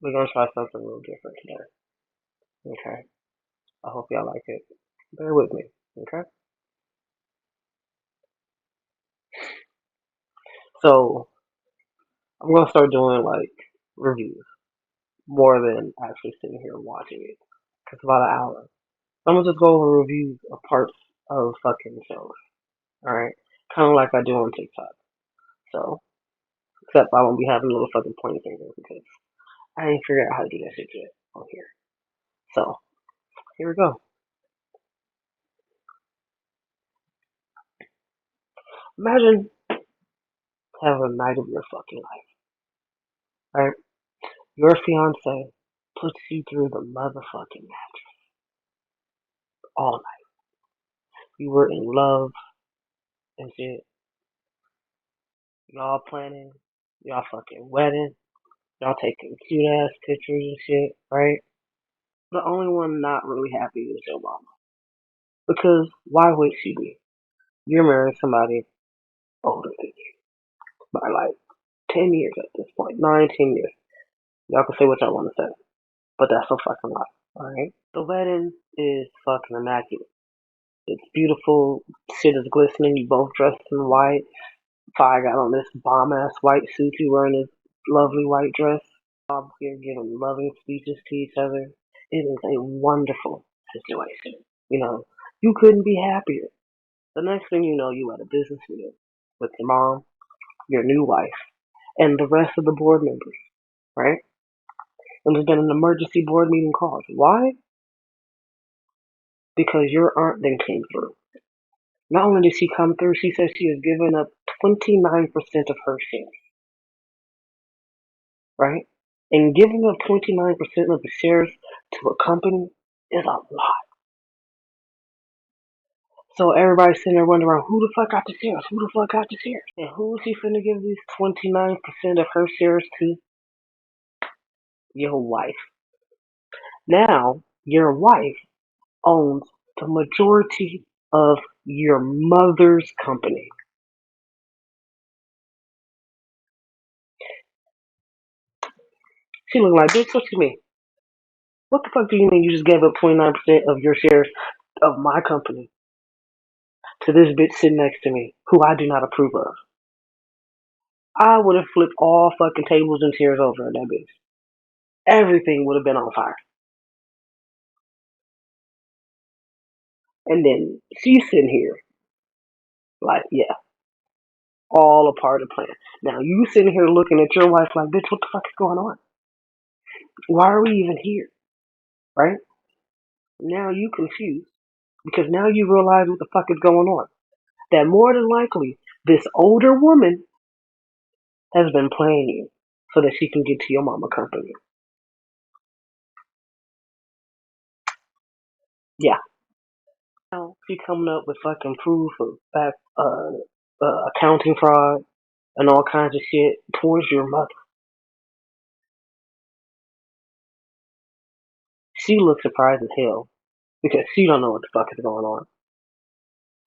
We're gonna try something a little different today. Okay. I hope y'all like it. Bear with me. Okay. So I'm gonna start doing like reviews more than actually sitting here watching it. It's about an hour. I'm gonna just go over reviews of parts of fucking shows. Alright? Kinda like I do on TikTok. So except I won't be having a little fucking pointy finger because I ain't figured out how to do that shit yet on here. So here we go. Imagine having a night of your fucking life. Right? Your fiance puts you through the motherfucking match all night. You were in love and shit. Y'all planning, y'all fucking wedding, y'all taking cute ass pictures and shit, right? The only one not really happy is your mama. Because why would she be? You're marrying somebody older than you by like 10 years at this point, 9, 10 years. Y'all can say what y'all want to say, but that's a fucking lie, alright? The wedding is fucking immaculate. It's beautiful, shit is glistening, you both dressed in white. Fi got on this bomb ass white suit, you wearing this lovely white dress. You're giving loving speeches to each other. It is a wonderful situation. You know, you couldn't be happier. The next thing you know, you at a business meeting with your mom, your new wife, and the rest of the board members, right? And there's been an emergency board meeting called. Why? Because your aunt then came through. Not only did she come through, she said she has given up 29% of her shares, right? And giving up 29% of the shares to a company is a lot. So everybody's sitting there wondering who the fuck got the shares? Who the fuck got the shares? And who is she finna give these 29% of her shares to? Your wife. Now, your wife owns the majority of your mother's company. She looking like, bitch, what you mean? What the fuck do you mean you just gave up 29% of your shares of my company to this bitch sitting next to me, who I do not approve of? I would have flipped all fucking tables and chairs over at that bitch. Everything would have been on fire. And then she's sitting here like, yeah, all a part of the plan. Now you sitting here looking at your wife like, bitch, what the fuck is going on? Why are we even here? Right? Now you confused because now you realize what the fuck is going on. That more than likely this older woman has been playing you so that she can get to your mama company. Yeah. Now she coming up with fucking proof of back accounting fraud and all kinds of shit towards your mother. She looks surprised as hell because she don't know what the fuck is going on.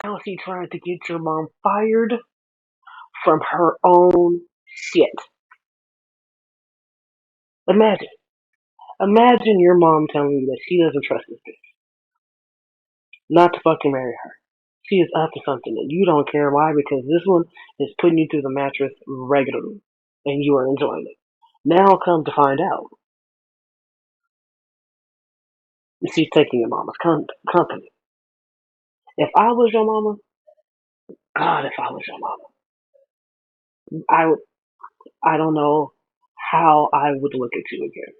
Now she trying to get your mom fired from her own shit. Imagine. Imagine your mom telling you that she doesn't trust this bitch. Not to fucking marry her. She is up to something and you don't care why because this one is putting you through the mattress regularly and you are enjoying it. Now come to find out, she's taking your mama's company. If I was your mama, God, if I was your mama, I would. I don't know how I would look at you again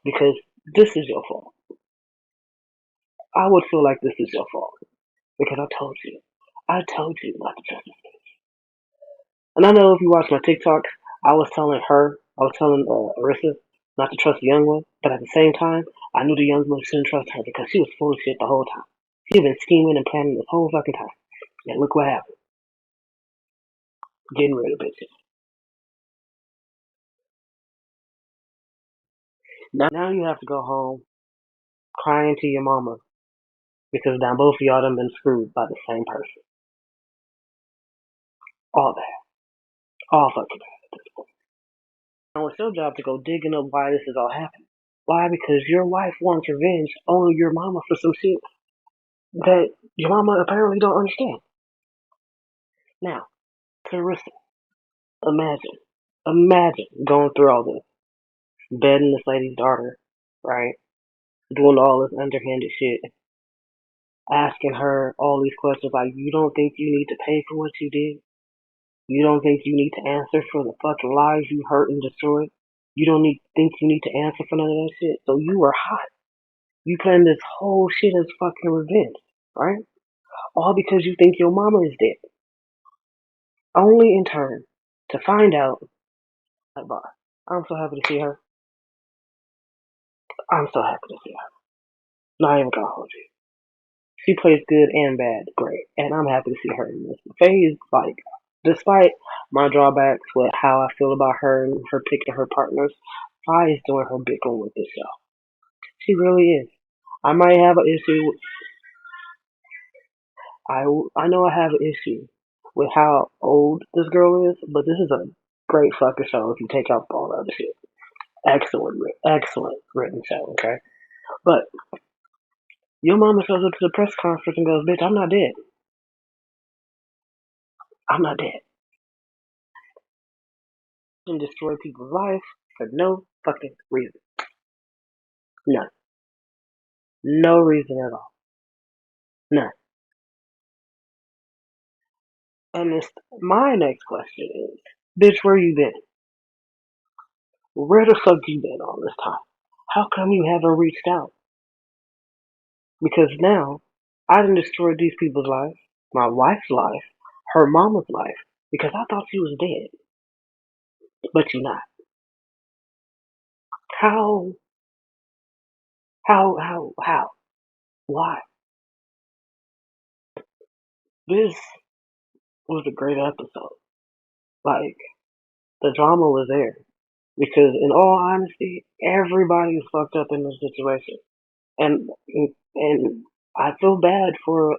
because this is your fault. I would feel like this is your fault because I told you. I told you not to trust this bitch. And I know if you watch my TikTok, I was telling her, I was telling Arissa not to trust the young one, but at the same time, I knew the young one shouldn't trust her because she was full of shit the whole time. She had been scheming and planning this whole fucking time. And look what happened. Getting rid of bitches. Now you have to go home crying to your mama because now both of y'all done been screwed by the same person. All that. All fucking bad. Now it's your job to go digging up why this is all happening. Why? Because your wife wants revenge on your mama for some shit that your mama apparently don't understand. Now, Carissa, imagine, imagine going through all this, bedding this lady's daughter, right? Doing all this underhanded shit, asking her all these questions like, you don't think you need to pay for what you did? You don't think you need to answer for the fucking lives you hurt and destroyed? You don't think you need to answer for none of that shit? So you were hot. You planned this whole shit as fucking revenge, right? All because you think your mama is dead. Only in turn to find out at bar. I'm so happy to see her. I'm so happy to see her. Not even gonna hold you. She plays good and bad, great, and I'm happy to see her in this phase. Like, despite my drawbacks with how I feel about her and her picking her partners, Faye is doing her big one with this show. She really is. I might have an issue. I know I have an issue with how old this girl is, but this is a great fucking show if you take out all the other shit. Excellent written show. Okay, but your mama shows up to the press conference and goes, "Bitch, I'm not dead. I'm not dead." And destroy people's lives for no fucking reason. None. No reason at all. None. And my next question is, bitch, where you been? Where the fuck you been all this time? How come you haven't reached out? Because now I done destroyed these people's lives, my wife's life, her mama's life, because I thought she was dead, but you're not. How? How? Why? This was a great episode. Like, the drama was there. Because in all honesty, everybody is fucked up in this situation. And and I feel bad for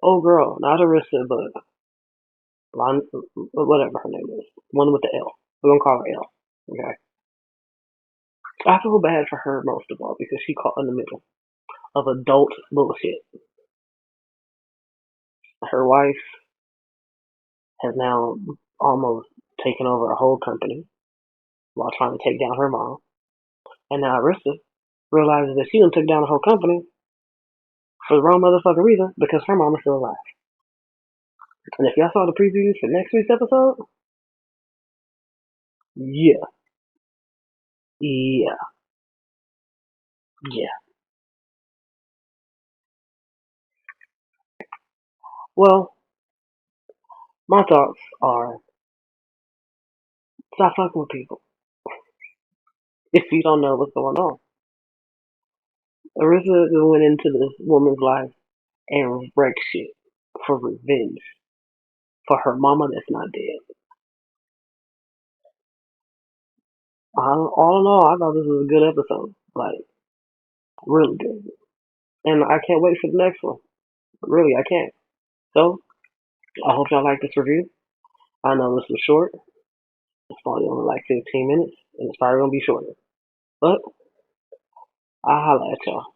old girl, not Arissa, but whatever her name is. One with the L. We're gonna call her L. Okay. I feel bad for her most of all because she caught in the middle of adult bullshit. Her wife has now almost taken over a whole company while trying to take down her mom. And now Arissa realizes that she done took down the whole company for the wrong motherfucking reason because her mom is still alive. And if y'all saw the previews for next week's episode, yeah, yeah, yeah. Well, my thoughts are stop fucking with people if you don't know what's going on. Arissa went into this woman's life and wrecked shit for revenge for her mama that's not dead. All in all, I thought this was a good episode. Like, really good. And I can't wait for the next one. Really, I can't. So, I hope y'all like this review. I know this was short. It's probably only like 15 minutes, and it's probably going to be shorter. But, I'll holla at y'all.